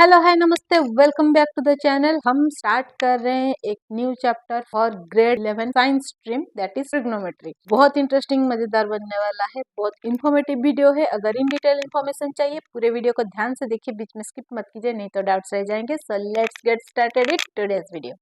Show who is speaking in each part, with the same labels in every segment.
Speaker 1: Hello hi नमस्ते, welcome back to the channel. हम start कर रहे हैं एक new chapter for grade 11 science stream, that is trigonometry. बहुत इंटरेस्टिंग मजेदार बनने वाला है, बहुत इन्फॉर्मेटिव वीडियो है। अगर इन डिटेल इन्फॉर्मेशन चाहिए पूरे वीडियो को ध्यान से देखिए, बीच में स्किप मत कीजिए, नहीं तो डाउट्स रह जाएंगे। So let's get started with today's video.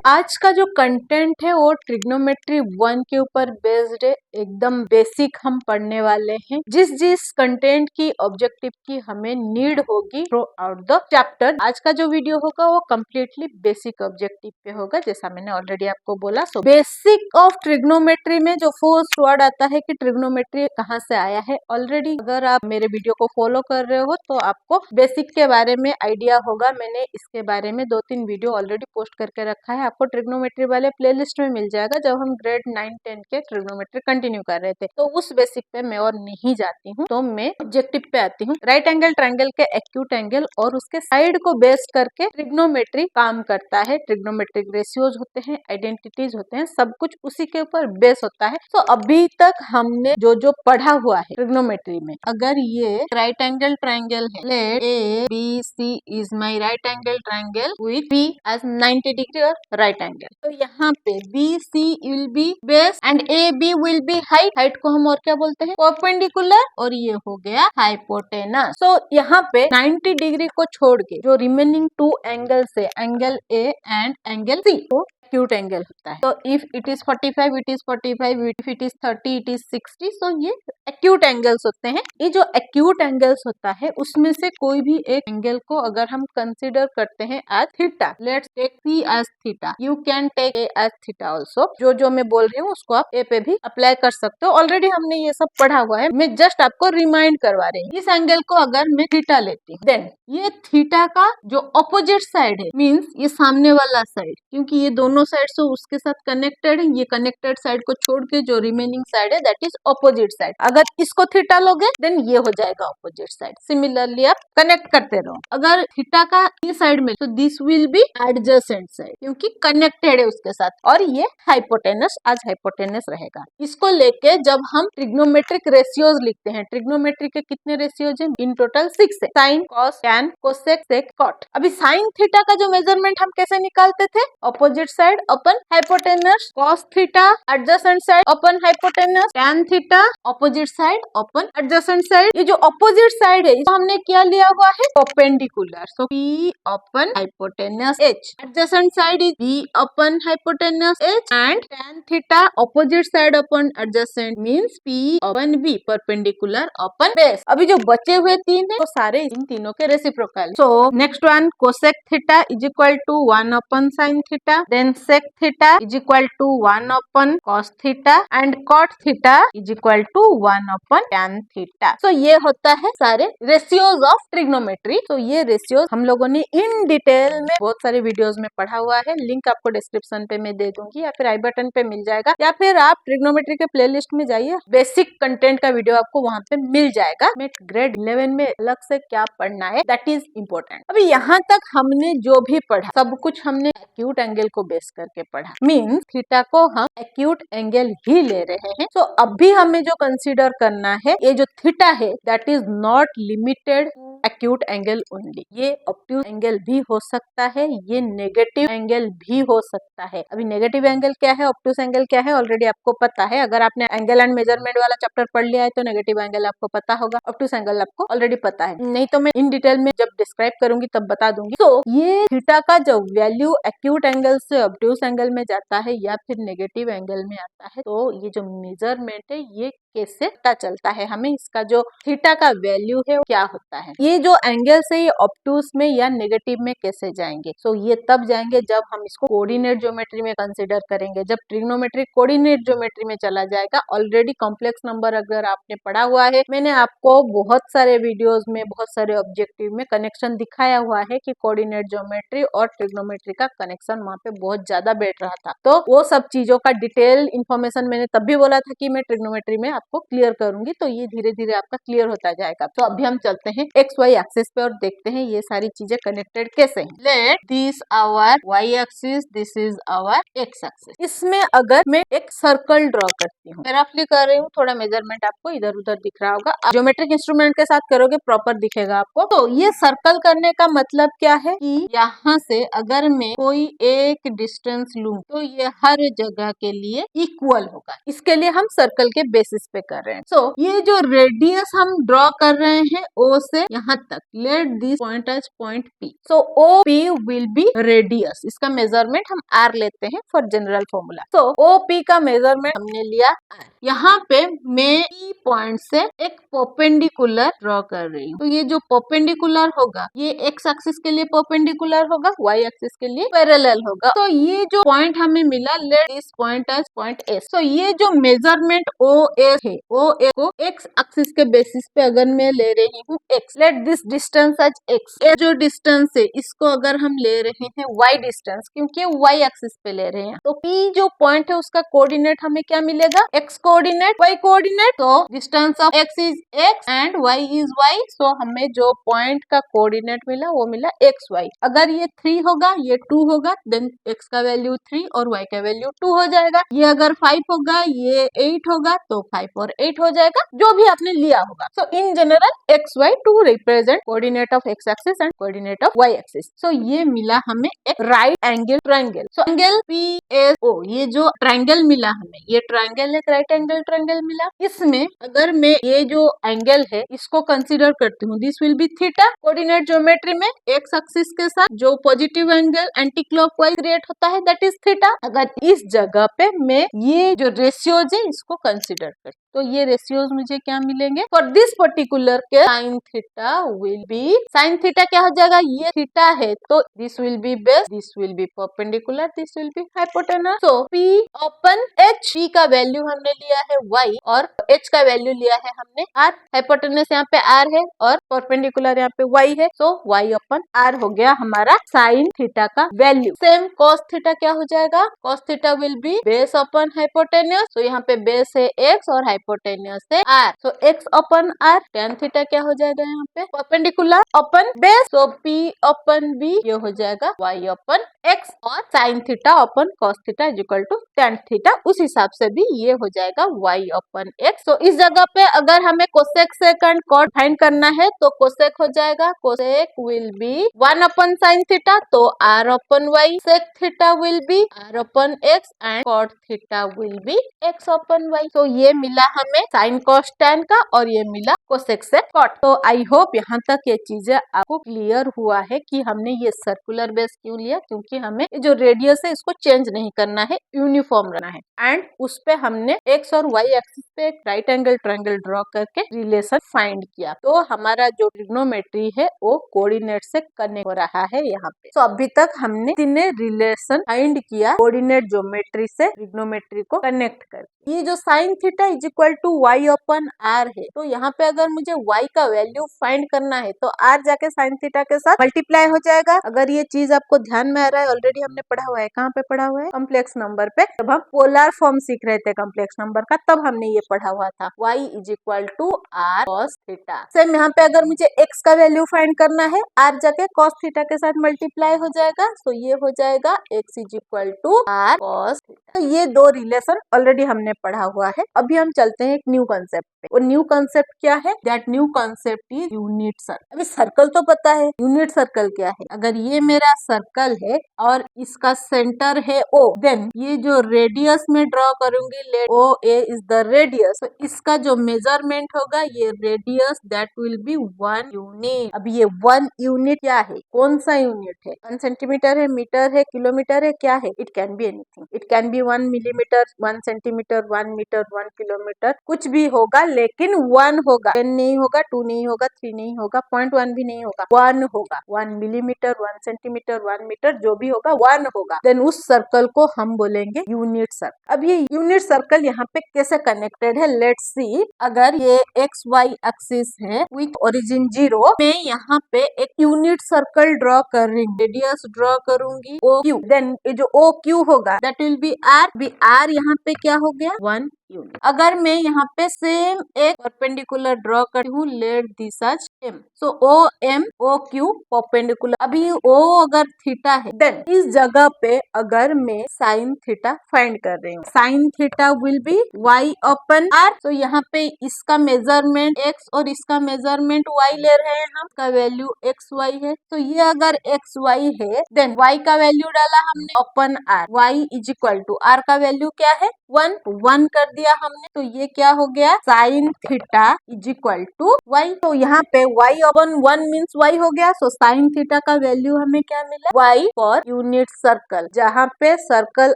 Speaker 1: आज का जो कंटेंट है वो ट्रिग्नोमेट्री 1 के ऊपर बेस्ड है। एकदम बेसिक हम पढ़ने वाले हैं। जिस जिस कंटेंट की ऑब्जेक्टिव की हमें नीड होगी थ्रू आउट द चैप्टर, आज का जो वीडियो होगा वो कम्प्लीटली बेसिक ऑब्जेक्टिव पे होगा, जैसा मैंने ऑलरेडी आपको बोला। सो बेसिक ऑफ ट्रिग्नोमेट्री में जो फर्स्ट वर्ड आता है कि ट्रिग्नोमेट्री कहाँ से आया है, ऑलरेडी अगर आप मेरे वीडियो को फॉलो कर रहे हो तो आपको बेसिक के बारे में आइडिया होगा। मैंने इसके बारे में 2-3 वीडियो ऑलरेडी पोस्ट करके रखा है, आपको ट्रिग्नोमेट्री वाले प्लेलिस्ट में मिल जाएगा, जब हम ग्रेड 9-10 के ट्रिग्नोमेट्री कंटिन्यू कर रहे थे। तो उस बेसिक पे मैं और नहीं जाती हूँ, तो मैं ऑब्जेक्टिव पे आती हूँ। राइट एंगल ट्रायंगल के एक्यूट एंगल और उसके साइड को बेस करके ट्रिग्नोमेट्री काम करता है। ट्रिग्नोमेट्रिक रेशियोज होते हैं, आइडेंटिटीज होते हैं, सब कुछ उसी के ऊपर बेस होता है। तो अभी तक हमने जो जो पढ़ा हुआ है ट्रिग्नोमेट्री में, अगर ये राइट एंगल ट्रायंगल है, let A B C is my right angle triangle with B as 90 degree और राइट एंगल, तो यहाँ पे B C will be base and A B will be height. Height को हम और क्या बोलते हैं? परपेंडिकुलर, और ये हो गया हाइपोटेनस। तो यहाँ पे 90 डिग्री को छोड़ के जो रिमेनिंग 2 एंगल्स है, angle A and angle C, को एक्यूट एंगल होता है। तो if it is 45 it is 45, if it is 30 it is 60। So ये एक्यूट एंगल्स होते हैं। ये जो एक्यूट एंगल्स होता है उसमें से कोई भी एक एंगल को अगर हम कंसीडर करते हैं as theta, let's take C as theta, you can take A as theta also. जो जो मैं बोल रही हूँ उसको आप ए पे भी अप्लाई कर सकते हो। ऑलरेडी हमने ये सब पढ़ा हुआ है, मैं जस्ट आपको रिमाइंड करवा रही हूँ। इस एंगल को अगर मैं थीटा लेती हूँ, देन ये थीटा का जो ऑपोजिट साइड है, मीन्स ये सामने वाला साइड, क्योंकि ये दोनों साइड से उसके साथ कनेक्टेड है, ये कनेक्टेड साइड को छोड़ के जो रिमेनिंग साइड है दैट इज ऑपोजिट साइड। अगर इसको थीटा लोगे देन ये हो जाएगा ऑपोजिट साइड। सिमिलरली आप कनेक्ट करते रहो। अगर थीटा का ये साइड में, तो this will be adjacent side, क्योंकि कनेक्टेड है उसके साथ, और ये हाइपोटेनस आज हाइपोटेनस रहेगा। इसको लेके जब हम ट्रिग्नोमेट्रिक रेशियोज लिखते हैं, ट्रिग्नोमेट्री के कितने रेशियोज हैं? इन टोटल 6 है। Sine, cos, tan, cosec, sec, cot. अभी साइन थीटा का जो मेजरमेंट हम कैसे निकालते थे? Opposite side upon hypotenuse, cos theta adjacent side upon hypotenuse, tan theta opposite side upon adjacent side. ये जो ऑपोजिट साइड है इसको हमने क्या लिया हुआ है? Perpendicular. So P upon hypotenuse H, adjacent side is B upon hypotenuse H, and tan theta opposite side upon adjacent means P upon B, perpendicular upon base. अभी जो बचे हुए 3 है वो सारे इन तीनों के reciprocal. So next one, cosec theta is equal to 1 upon sine theta, then sec theta is equal to 1 upon cos theta, and cot theta is equal to 1 upon tan theta. So ये होता है सारे ratios of trigonometry. तो ये ratios हम लोगों ने in detail में बहुत सारे वीडियोस में पढ़ा हुआ है। लिंक आपको डिस्क्रिप्शन पे मैं दे दूंगी, या फिर आई बटन पे मिल जाएगा, या फिर आप ट्रिग्नोमेट्री के प्लेलिस्ट में जाइए, बेसिक कंटेंट का वीडियो आपको वहां पे मिल जाएगा। मैं ग्रेड 11 में अलग से क्या पढ़ना है दैट इज इम्पोर्टेंट। अभी यहाँ तक हमने जो भी पढ़ा सब कुछ हमने एक्यूट एंगल को बेस करके पढ़ा, मीन्स थीटा को हम एक्यूट एंगल ही ले रहे हैं। तो अभी हमें जो कंसीडर करना है, ये जो थीटा है that is not limited acute angle only. ये ऑब्ट्यूज एंगल भी हो सकता है, ये नेगेटिव एंगल भी हो सकता है। अभी नेगेटिव एंगल क्या है, ऑब्ट्यूज एंगल क्या है, ऑलरेडी आपको पता है। अगर आपने एंगल एंड मेजरमेंट वाला चैप्टर पढ़ लिया है तो नेगेटिव एंगल आपको पता होगा, ऑब्ट्यूज एंगल आपको ऑलरेडी पता है। नहीं तो मैं इन डिटेल में जब डिस्क्राइब करूंगी तब बता दूंगी। तो ये थीटा का जो वैल्यू एक्यूट एंगल से ऑब्ट्यूज एंगल में जाता है या फिर नेगेटिव एंगल में आता है, तो ये जो मेजरमेंट है ये कैसे पता चलता है हमें, इसका जो थीटा का वैल्यू है क्या होता है, ये जो एंगल से ये ऑब्ट्यूज में या नेगेटिव में कैसे जाएंगे। सो ये तब जाएंगे जब हम इसको कोऑर्डिनेट ज्योमेट्री में कंसीडर करेंगे, जब ट्रिग्नोमेट्री कोऑर्डिनेट ज्योमेट्री में चला जाएगा। ऑलरेडी कॉम्प्लेक्स नंबर अगर आपने पढ़ा हुआ है, मैंने आपको बहुत सारे वीडियोस में बहुत सारे ऑब्जेक्टिव में कनेक्शन दिखाया हुआ है कि कोऑर्डिनेट ज्योमेट्री और ट्रिग्नोमेट्री का कनेक्शन वहाँ पे बहुत ज्यादा बैठ रहा था। तो वो सब चीजों का डिटेल इन्फॉर्मेशन मैंने तब भी बोला था कि मैं ट्रिग्नोमेट्री में आपको क्लियर करूंगी, तो ये धीरे धीरे आपका क्लियर होता जाएगा। तो अभी हम चलते हैं एक्स वाई एक्सिस पे और देखते हैं ये सारी चीजें कनेक्टेड कैसे हैं। Let this our Y axis, this is our X axis. इसमें अगर मैं एक सर्कल ड्रॉ करती हूँ, रफली कर रही हूँ, थोड़ा मेजरमेंट आपको इधर उधर दिख रहा होगा, ज्योमेट्रिक इंस्ट्रूमेंट के साथ करोगे प्रॉपर दिखेगा आपको। तो ये सर्कल करने का मतलब क्या है कि यहाँ से अगर मैं कोई एक डिस्टेंस लूं तो ये हर जगह के लिए इक्वल होगा। इसके लिए हम सर्कल के बेसिस पे कर रहे हैं। सो ये जो रेडियस हम ड्रॉ कर रहे हैं ओ से यहाँ तक, let this point as point P. So O P will be radius. इसका मेजरमेंट हम आर लेते हैं for general formula. So O P का मेजरमेंट हमने लिया आर। यहाँ पे मैं पी पॉइंट से एक परपेंडिकुलर ड्रॉ कर रही हूँ। तो ये जो परपेंडिकुलर होगा ये एक्स एक्सिस के लिए परपेंडिकुलर होगा, वाई एक्सिस के लिए पैरेलल होगा। तो ये जो पॉइंट हमें मिला, let this point as point S. तो ये जो मेजरमेंट ओ एस है, ओ एस को एक्स एक्सिस के बेसिस पे अगर मैं ले रही हूँ X, let this distance as X. ये जो डिस्टेंस है इसको अगर हम ले रहे हैं वाई डिस्टेंस, क्योंकि वाई एक्सिस पे ले रहे हैं, तो पी जो पॉइंट है उसका कोऑर्डिनेट हमें क्या मिलेगा, एक्स कोऑर्डिनेट, वाई कोऑर्डिनेट। तो distance of X is X and Y is Y. So हमें जो पॉइंट का कोऑर्डिनेट मिला वो मिला एक्स वाई। अगर ये 3 होगा, ये 2 होगा, देन एक्स का वैल्यू 3 और वाई का वैल्यू 2 हो जाएगा। ये अगर 5 होगा, ये 8 होगा, तो 5 और 8 हो जाएगा, जो भी आपने लिया होगा। So in general X Y to represent coordinate of X axis and coordinate of Y axis. So ये मिला हमें एक right angle triangle. So angle P S O, ये जो ट्रायंगल मिला हमें, ये ट्रायंगल एक राइट एंगल ट्रायंगल मिला। इसमें अगर मैं ये जो एंगल है इसको कंसीडर करती हूँ, this will be theta. Coordinate geometry में एक्स एक्सिस के साथ जो positive angle anti clockwise create होता है दैट इज थीटा। अगर इस जगह पे मैं ये जो रेशियोज है इसको कंसीडर करती, तो ये रेशियोज मुझे क्या मिलेंगे for this particular case, sine theta will B, sine theta क्या हो जाएगा, ये थीटा है तो this will be base, this will be perpendicular, this will be hypotenuse. So P upon H, P का वैल्यू हमने लिया है वाई और एच का वैल्यू लिया है हमने आर। हाइपोटेनस यहाँ पे आर है और परपेंडिकुलर यहाँ पे वाई है, सो वाई अपन आर हो गया हमारा साइन थीटा का वैल्यू। सेम कॉस थीटा क्या हो जाएगा, cos theta will be base upon hypotenuse. तो यहाँ पे बेस है एक्स और हाइपोटेन्यूस है R, so X upon R. Tan theta क्या हो जाएगा यहाँ पे, परपेंडिकुलर अपन बेस, तो पी अपन बी ये हो जाएगा वाई अपन एक्स, और sine theta upon cos theta is equal to tan theta, उस हिसाब से भी ये हो जाएगा वाई अपन एक्स। तो इस जगह पे अगर हमें कोसेक सेकंड कॉट फाइंड करना है तो कोसेक हो जाएगा, cosec will be 1 upon sine theta, तो R upon Y, sec theta will be R upon X and cot theta will be X upon Y. तो ये मिला हमें साइन कॉस टेन का और ये मिला कोसेक से कॉट। तो आई होप यहाँ तक ये चीजें आपको क्लियर हुआ है कि हमने ये सर्कुलर बेस क्यों लिया, क्योंकि हमें जो रेडियस है इसको चेंज नहीं करना है, यूनिफॉर्म रहना है। एंड उस पे हमने एक्स और वाई एक्सिस पे एक राइट एंगल ट्रायंगल ड्रॉ करके रिलेशन फाइंड किया। तो हमारा जो ट्रिग्नोमेट्री है वो कोऑर्डिनेट से कनेक्ट हो रहा है यहाँ पे। तो अभी तक हमने तीन रिलेशन फाइंड किया कोऑर्डिनेट ज्योमेट्री से ट्रिग्नोमेट्री को कनेक्ट कर। ये जो sine theta is equal to Y upon R है, तो यहाँ पे अगर मुझे वाई का वैल्यू फाइंड करना है तो आर जाके साइन थीटा के साथ मल्टीप्लाई हो जाएगा। अगर ये चीज आपको ध्यान में आ रहा है, ऑलरेडी हमने पढ़ा हुआ है, कहाँ पे पढ़ा हुआ है, कॉम्प्लेक्स नंबर पे, जब हम पोलर फॉर्म सीख रहे थे कॉम्प्लेक्स नंबर का, तब हमने ये पढ़ा हुआ था, y is equal to R cos theta. Same यहाँ पे अगर मुझे x का वैल्यू फाइंड करना है, r जाके कॉस थीटा के साथ मल्टीप्लाई हो जाएगा, तो ये हो जाएगा x is equal to R cos theta. तो ये दो रिलेशन ऑलरेडी हमने पढ़ा हुआ है। अभी हम चलते हैं एक न्यू कंसेप्ट पे, और न्यू कंसेप्ट क्या है, that new concept is unit circle. अभी सर्कल तो पता है, यूनिट सर्कल क्या है। अगर ये मेरा सर्कल है और इसका सेंटर है O, देन ये जो रेडियस में ड्रॉ करूंगी, let O A is the radius, तो इसका जो मेजरमेंट होगा ये radius that will be 1 unit. अब ये 1 यूनिट क्या है, कौन सा यूनिट है, 1 सेंटीमीटर है, मीटर है, किलोमीटर है, क्या है, it can be anything. It can be 1 millimetre, 1 centimetre, 1 metre, 1 kilometre, कुछ भी होगा, लेकिन 1 होगा। 10 नहीं होगा, 2 नहीं होगा, 3 नहीं होगा, 0.1 भी नहीं होगा, 1 होगा। 1 मिलीमीटर, 1 सेंटीमीटर, 1 मीटर, जो भी होगा 1 होगा। देन उस सर्कल को हम बोलेंगे यूनिट सर्कल। अब ये यूनिट सर्कल यहाँ पे कैसे कनेक्टेड है, लेट्स सी। अगर ये एक्स वाई एक्सिस है विथ ओरिजिन 0, मैं यहाँ पे एक यूनिट सर्कल ड्रॉ कर रही हूँ, रेडियस ड्रॉ करूंगी ओ क्यू, देन ये जो ओ क्यू होगा that will be R. B R यहाँ पे क्या हो गया 1, यूनिट। अगर मैं यहाँ पे सेम एक परपेंडिकुलर ड्रॉ करती हूँ, let this as M, so O M O Q perpendicular. अभी ओ अगर थीटा है, देन इस जगह पे अगर मैं साइन थीटा फाइंड कर रही हूँ, sine theta will B y upon r। तो यहाँ पे इसका मेजरमेंट x और इसका मेजरमेंट y ले रहे हैं हम, का वैल्यू x y है। तो ये अगर x y है, देन y का वैल्यू डाला हमने upon r, y is equal to r का वैल्यू क्या है 1 कर दिया हमने। तो ये क्या हो गया, sine theta is equal to y। तो यहाँ पे y अपन 1 मीन्स y हो गया। सो साइन थीटा का वैल्यू हमें क्या मिला, y फॉर यूनिट सर्कल। जहाँ पे सर्कल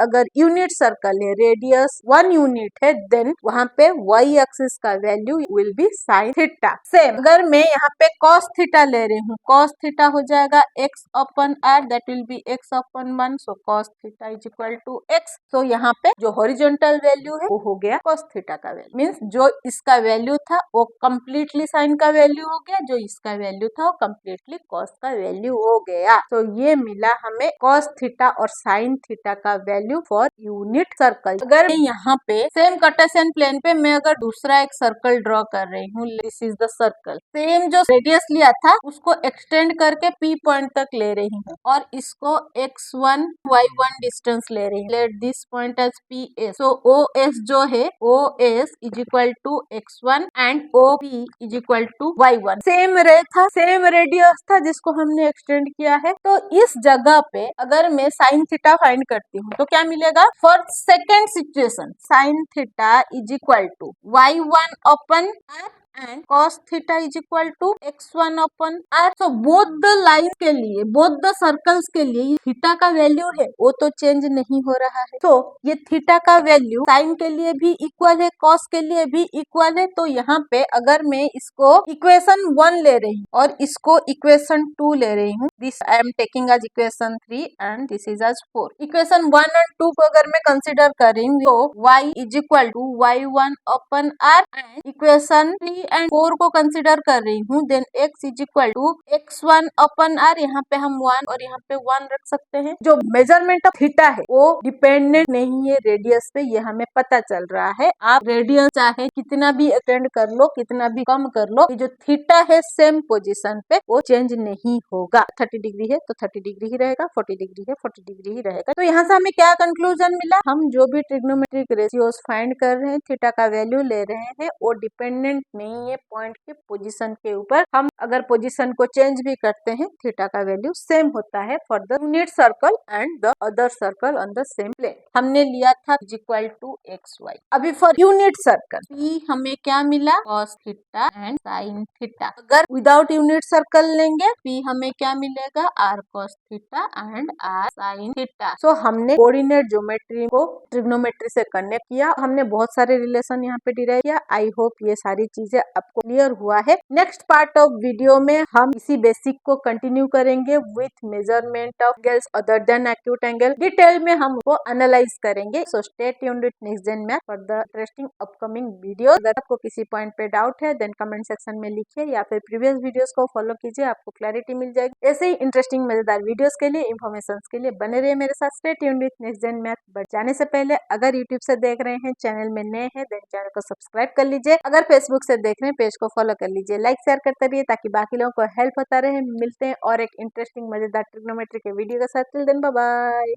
Speaker 1: अगर यूनिट सर्कल है, रेडियस 1 यूनिट है, देन वहाँ पे y एक्सिस का value will be sine theta. Same अगर मैं यहाँ पे cos थीटा ले रही हूँ, cos थीटा हो जाएगा x upon r, that will be x upon 1। So cos theta is equal to x। तो यहाँ पे जो हॉरिजॉन्टल वैल्यू है वो हो गया cos थीटा का वैल्यू, मीन्स जो इसका वैल्यू था वो कम्प्लीटली साइन का वैल्यू हो गया, जो इसका वैल्यू था वो कम्प्लीटली cos का वैल्यू हो गया। तो ये मिला हमें cos थीटा और साइन थीटा का वैल्यू फॉर यूनिट सर्कल। अगर यहाँ पे सेम कार्टेशियन प्लेन पे मैं अगर दूसरा एक सर्कल ड्रॉ कर रही हूँ, this is the circle, same जो रेडियस लिया था उसको एक्सटेंड करके P पॉइंट तक ले रही हूँ और इसको x1 y1 डिस्टेंस ले रही हूँ, let this point as PS। So OS जो है OS is equal to x1 and OP is equal to y1। Same ray था, सेम रेडियस था जिसको हमने एक्सटेंड किया है। तो इस जगह पे अगर मैं साइन थीटा फाइंड करती हूँ तो क्या मिलेगा, for second situation sine theta is equal to y1 upon r and cos theta is equal to x1 upon r। So both the line के लिए, बोथ द सर्कल्स के लिए थीटा का वैल्यू है वो तो चेंज नहीं हो रहा है। तो ये थीटा का वैल्यू साइन के लिए भी इक्वल है, cos के लिए भी इक्वल है। तो यहाँ पे अगर मैं इसको इक्वेशन 1 ले रही हूँ और इसको इक्वेशन 2 ले रही हूँ, this I am taking as equation 3 and this is as 4। Equation 1 and 2 को अगर मैं कंसिडर करेंगे तो y is equal to y1 upon r and equation 3 and 4 को कंसिडर कर रही हूँ, then x is equal to x1 upon r। यहाँ पे हम 1 और यहाँ पे 1 रख सकते हैं। जो मेजरमेंट ऑफ थीटा है वो डिपेंडेंट नहीं है रेडियस पे, ये हमें पता चल रहा है। आप रेडियस चाहे कितना भी एक्सटेंड कर लो, कितना भी कम कर लो, ये जो थीटा है सेम पोजीशन पे वो चेंज नहीं होगा। 30 डिग्री है तो 30 डिग्री ही रहेगा, 40 डिग्री है 40 डिग्री ही रहेगा। तो यहाँ से हमें क्या कंक्लूजन मिला, हम जो भी ट्रिग्नोमेट्रिक रेशियोज फाइंड कर रहे हैं, थीटा का वैल्यू ले रहे हैं, वो डिपेंडेंट नहीं है पॉइंट के पोजीशन के ऊपर। हम अगर पोजीशन को चेंज भी करते हैं थीटा का वैल्यू सेम होता है for the unit circle and the other circle on the same plane. हमने लिया था इज इक्वल टू XY। अभी फॉर यूनिट सर्कल P हमें क्या मिला, cos theta and sin theta. अगर विदाउट यूनिट सर्कल लेंगे P हमें क्या मिलेगा, R cos theta and R sin theta. So हमने कोऑर्डिनेट ज्योमेट्री को ट्रिग्नोमेट्री से कनेक्ट किया, हमने बहुत सारे रिलेशन यहाँ पे डिराइव किया। आई होप ये सारी चीजें आपको क्लियर हुआ है। नेक्स्ट पार्ट ऑफ वीडियो में हम इसी बेसिक को कंटिन्यू करेंगे with measurement of angles other than acute angle. Detail में हम वो एनालाइज करेंगे। So stay tuned with Next Gen Math for the interesting upcoming video. अगर आपको किसी पॉइंट पे डाउट है देन कमेंट सेक्शन में लिखिए या फिर प्रीवियस वीडियोस को फॉलो कीजिए, आपको क्लैरिटी मिल जाएगी। ऐसे ही इंटरेस्टिंग मजेदार वीडियोस के लिए, इन्फॉर्मेशन के लिए बने रहिए मेरे साथ। Stay tuned with Next Gen Math. But जाने से पहले अगर यूट्यूब से देख रहे हैं, चैनल में नए हैं, देन चैनल को सब्सक्राइब कर लीजिए। अगर फेसबुक से देख रहे हैं, पेज को फॉलो कर लीजिए। लाइक शेयर करते रहिए ताकि बाकी लोगों को हेल्प होता रहे। मिलते हैं और एक इंटरेस्टिंग मजेदार ट्रिग्नोमेट्री के वीडियो के साथ। Till then bye bye.